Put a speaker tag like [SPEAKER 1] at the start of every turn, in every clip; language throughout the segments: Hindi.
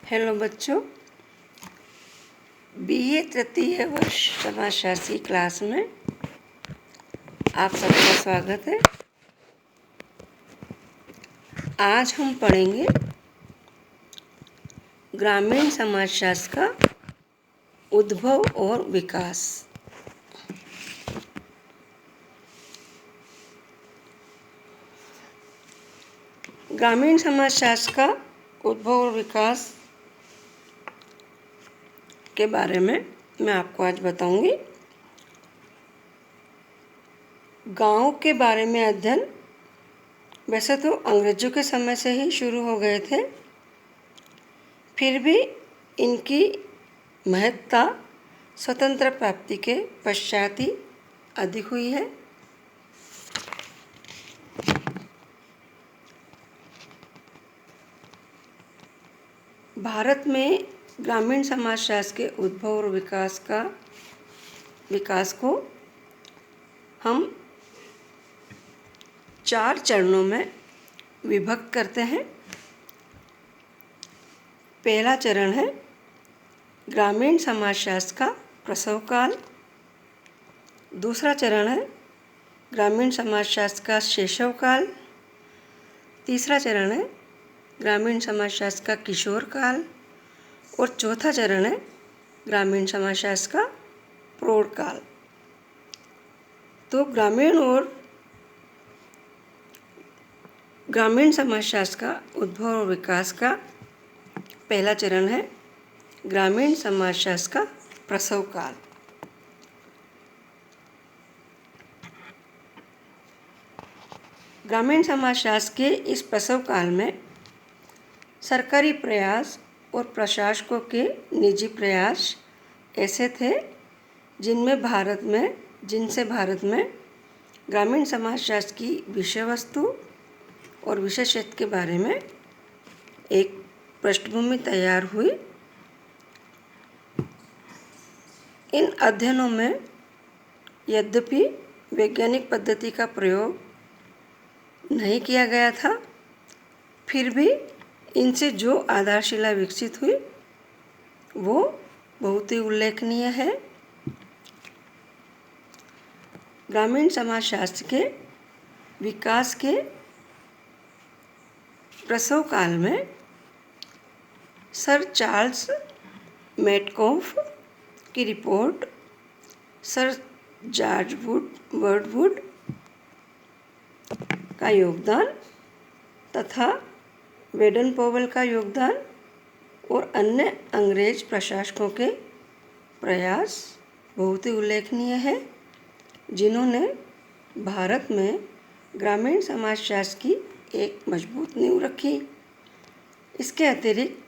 [SPEAKER 1] हेलो बच्चों, बीए तृतीय वर्ष समाजशास्त्र की क्लास में आप सबका स्वागत है। आज हम पढ़ेंगे ग्रामीण समाजशास्त्र का उद्भव और विकास। ग्रामीण समाजशास्त्र का उद्भव और विकास के बारे में मैं आपको आज बताऊंगी। गांव के बारे में अध्ययन वैसे तो अंग्रेजों के समय से ही शुरू हो गए थे, फिर भी इनकी महत्ता स्वतंत्र प्राप्ति के पश्चात ही अधिक हुई है। भारत में ग्रामीण समाजशास्त्र के उद्भव और विकास को हम 4 चरणों में विभक्त करते हैं। पहला चरण है ग्रामीण समाजशास्त्र का प्रसव काल। दूसरा चरण है ग्रामीण समाजशास्त्र का शैशव काल। तीसरा चरण है ग्रामीण समाजशास्त्र का किशोर काल और चौथा चरण है ग्रामीण समाजशास्त्र का प्रौढ़ काल। तो ग्रामीण समाजशास्त्र का उद्भव और विकास का पहला चरण है ग्रामीण समाजशास्त्र का प्रसव काल। ग्रामीण समाजशास्त्र के इस प्रसव काल में सरकारी प्रयास और प्रशासकों के निजी प्रयास ऐसे थे जिनसे भारत में ग्रामीण समाजशास्त्र की विषय वस्तु और विषय क्षेत्र के बारे में एक पृष्ठभूमि तैयार हुई। इन अध्ययनों में यद्यपि वैज्ञानिक पद्धति का प्रयोग नहीं किया गया था, फिर भी इनसे जो आधारशिला विकसित हुई वो बहुत ही उल्लेखनीय है। ग्रामीण समाजशास्त्र के विकास के प्रसव काल में सर चार्ल्स मेटकॉफ की रिपोर्ट, सर जॉर्ज वर्डवुड का योगदान तथा वेडन पॉवेल का योगदान और अन्य अंग्रेज प्रशासकों के प्रयास बहुत ही उल्लेखनीय है, जिन्होंने भारत में ग्रामीण समाजशास्त्र की एक मजबूत नींव रखी। इसके अतिरिक्त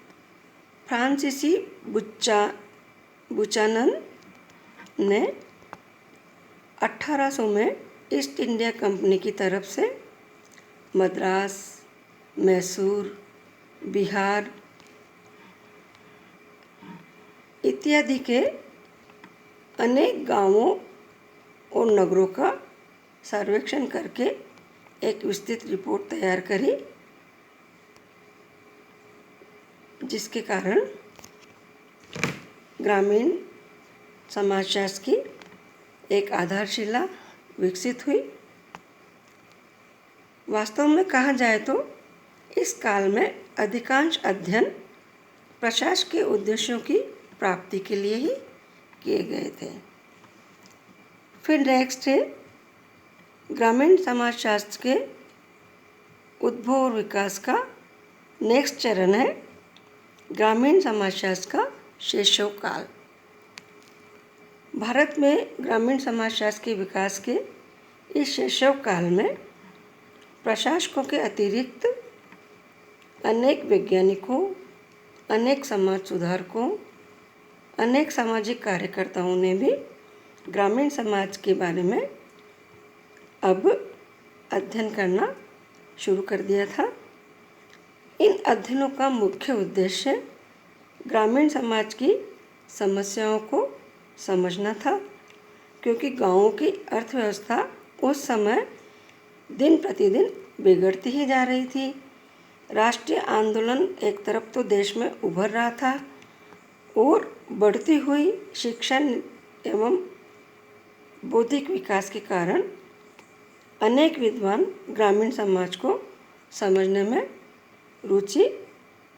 [SPEAKER 1] फ्रांसीसी बुचानन ने 1800 में ईस्ट इंडिया कंपनी की तरफ से मद्रास, मैसूर, बिहार इत्यादि के अनेक गांवों और नगरों का सर्वेक्षण करके एक विस्तृत रिपोर्ट तैयार करी, जिसके कारण ग्रामीण समाजशास्त्र की एक आधारशिला विकसित हुई। वास्तव में कहा जाए तो इस काल में अधिकांश अध्ययन प्रशासन के उद्देश्यों की प्राप्ति के लिए ही किए गए थे। फिर नेक्स्ट है ग्रामीण समाजशास्त्र के उद्भव और विकास का नेक्स्ट चरण है ग्रामीण समाजशास्त्र का शैशव काल। भारत में ग्रामीण समाजशास्त्र के विकास के इस शैशव काल में प्रशासकों के अतिरिक्त अनेक वैज्ञानिकों, अनेक समाज सुधारकों, अनेक सामाजिक कार्यकर्ताओं ने भी ग्रामीण समाज के बारे में अब अध्ययन करना शुरू कर दिया था। इन अध्ययनों का मुख्य उद्देश्य ग्रामीण समाज की समस्याओं को समझना था, क्योंकि गांवों की अर्थव्यवस्था उस समय दिन प्रतिदिन बिगड़ती ही जा रही थी। राष्ट्रीय आंदोलन एक तरफ तो देश में उभर रहा था और बढ़ती हुई शिक्षा एवं बौद्धिक विकास के कारण अनेक विद्वान ग्रामीण समाज को समझने में रुचि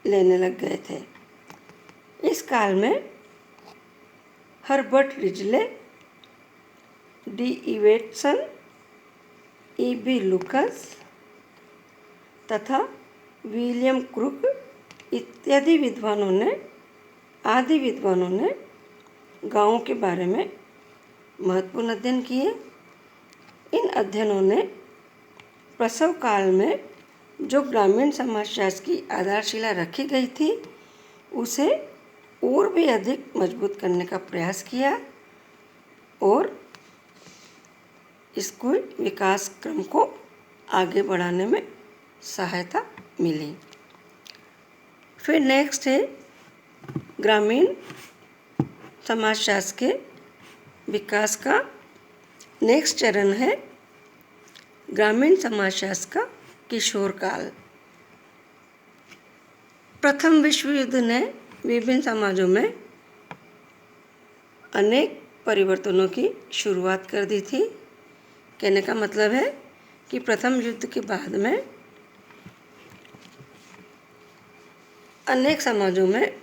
[SPEAKER 1] लेने लग गए थे। इस काल में Herbert Risley, D Ibbetson, E B. Lucas तथा विलियम क्रूक इत्यादि विद्वानों ने गाँवों के बारे में महत्वपूर्ण अध्ययन किए। इन अध्ययनों ने प्रसव काल में जो ग्रामीण समाजशास्त्र की आधारशिला रखी गई थी उसे और भी अधिक मजबूत करने का प्रयास किया और इसको विकास क्रम को आगे बढ़ाने में सहायता मिली। फिर नेक्स्ट है ग्रामीण समाजशास्त्र के विकास का नेक्स्ट चरण है ग्रामीण समाजशास्त्र का किशोर काल। प्रथम विश्व युद्ध ने विभिन्न समाजों में अनेक परिवर्तनों की शुरुआत कर दी थी। कहने का मतलब है कि प्रथम युद्ध के बाद में अनेक समाजों में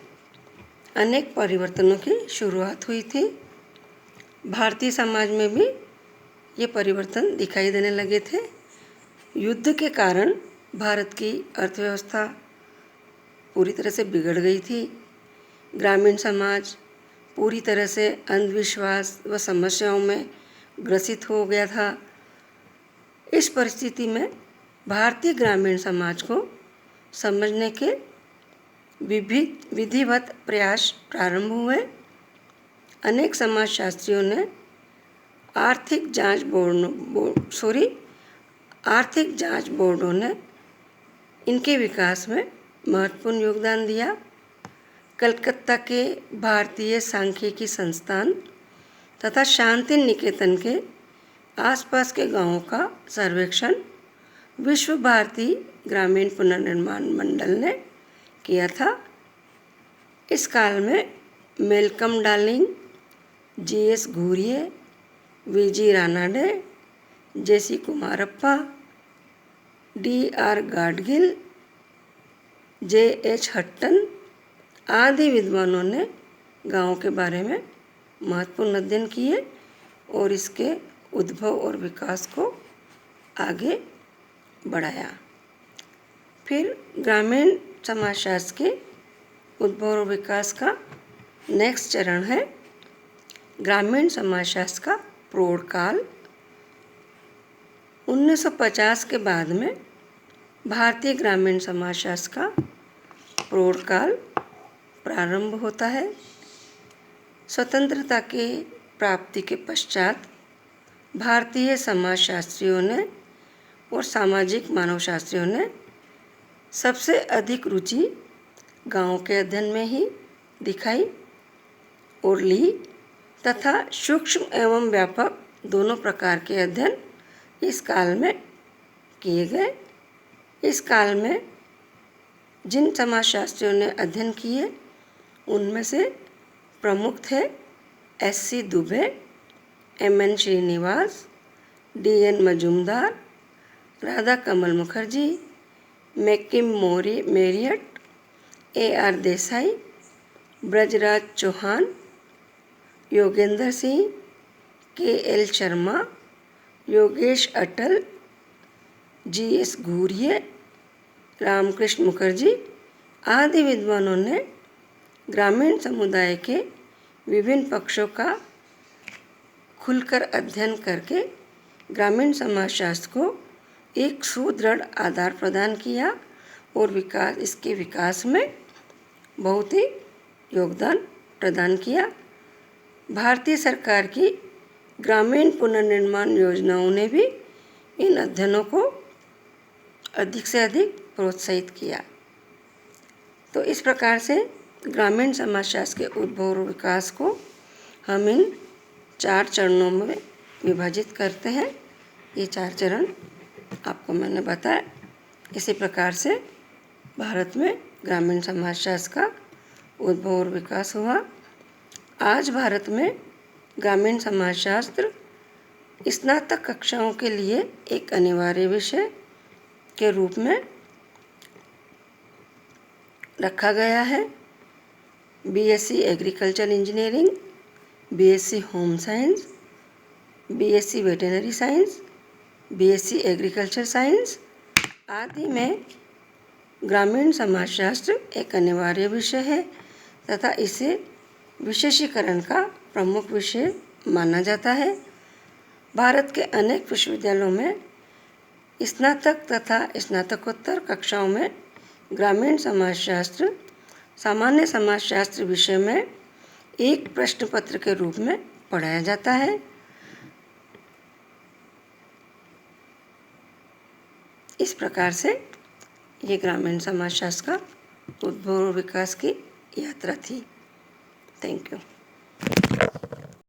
[SPEAKER 1] अनेक परिवर्तनों की शुरुआत हुई थी। भारतीय समाज में भी ये परिवर्तन दिखाई देने लगे थे। युद्ध के कारण भारत की अर्थव्यवस्था पूरी तरह से बिगड़ गई थी। ग्रामीण समाज पूरी तरह से अंधविश्वास व समस्याओं में ग्रसित हो गया था। इस परिस्थिति में भारतीय ग्रामीण समाज को समझने के विधिवत प्रयास प्रारंभ हुए। अनेक समाजशास्त्रियों ने आर्थिक जांच बोर्डों ने इनके विकास में महत्वपूर्ण योगदान दिया। कलकत्ता के भारतीय सांख्यिकी संस्थान तथा शांति निकेतन के आसपास के गांवों का सर्वेक्षण विश्व भारती ग्रामीण पुनर्निर्माण मंडल ने किया था। इस काल में Malcolm Darling, G S. Ghurye, V G. Ranade, J C. Kumarappa, D R. Gadgil, J H. Hutton आदि विद्वानों ने गाँव के बारे में महत्वपूर्ण अध्ययन किए और इसके उद्भव और विकास को आगे बढ़ाया। फिर ग्रामीण समाजशास्त्र के उद्भव और विकास का नेक्स्ट चरण है ग्रामीण समाजशास्त्र का प्रौढ़ काल। 1950 के बाद में भारतीय ग्रामीण समाजशास्त्र का प्रौढ़ काल प्रारंभ होता है। स्वतंत्रता की प्राप्ति के पश्चात भारतीय समाजशास्त्रियों ने और सामाजिक मानवशास्त्रियों ने सबसे अधिक रुचि गाँव के अध्ययन में ही दिखाई और ली तथा सूक्ष्म एवं व्यापक दोनों प्रकार के अध्ययन इस काल में किए गए। इस काल में जिन समाजशास्त्रियों ने अध्ययन किए उनमें से प्रमुख थे S C. Dube, M N. Srinivas, D N. Majumdar, Radha Kamal Mukherjee, McKim Marriott, A R. Desai, Brijraj Chauhan, Yogendra Singh, K L. Sharma, Yogesh Atal, G S. Ghurye, Ramkrishna Mukherjee आदि विद्वानों ने ग्रामीण समुदाय के विभिन्न पक्षों का खुलकर अध्ययन करके ग्रामीण समाजशास्त्र को एक सुदृढ़ आधार प्रदान किया और इसके विकास में बहुत ही योगदान प्रदान किया। भारतीय सरकार की ग्रामीण पुनर्निर्माण योजनाओं ने भी इन अध्ययनों को अधिक से अधिक प्रोत्साहित किया। तो इस प्रकार से ग्रामीण समाजशास्त्र के उद्भव और विकास को हम इन 4 चरणों में विभाजित करते हैं। ये 4 चरण आपको मैंने बताया। इसी प्रकार से भारत में ग्रामीण समाजशास्त्र का उद्भव और विकास हुआ। आज भारत में ग्रामीण समाजशास्त्र स्नातक कक्षाओं के लिए एक अनिवार्य विषय के रूप में रखा गया है। BSc agriculture engineering, BSc home science, BSc veterinary science, BSc agriculture science आदि में ग्रामीण समाजशास्त्र एक अनिवार्य विषय है तथा इसे विशेषीकरण का प्रमुख विषय माना जाता है। भारत के अनेक विश्वविद्यालयों में स्नातक तथा स्नातकोत्तर कक्षाओं में ग्रामीण समाजशास्त्र सामान्य समाजशास्त्र विषय में एक प्रश्न पत्र के रूप में पढ़ाया जाता है। इस प्रकार से ये ग्रामीण समाजशास्त्र का उद्भव और विकास की यात्रा थी। Thank you.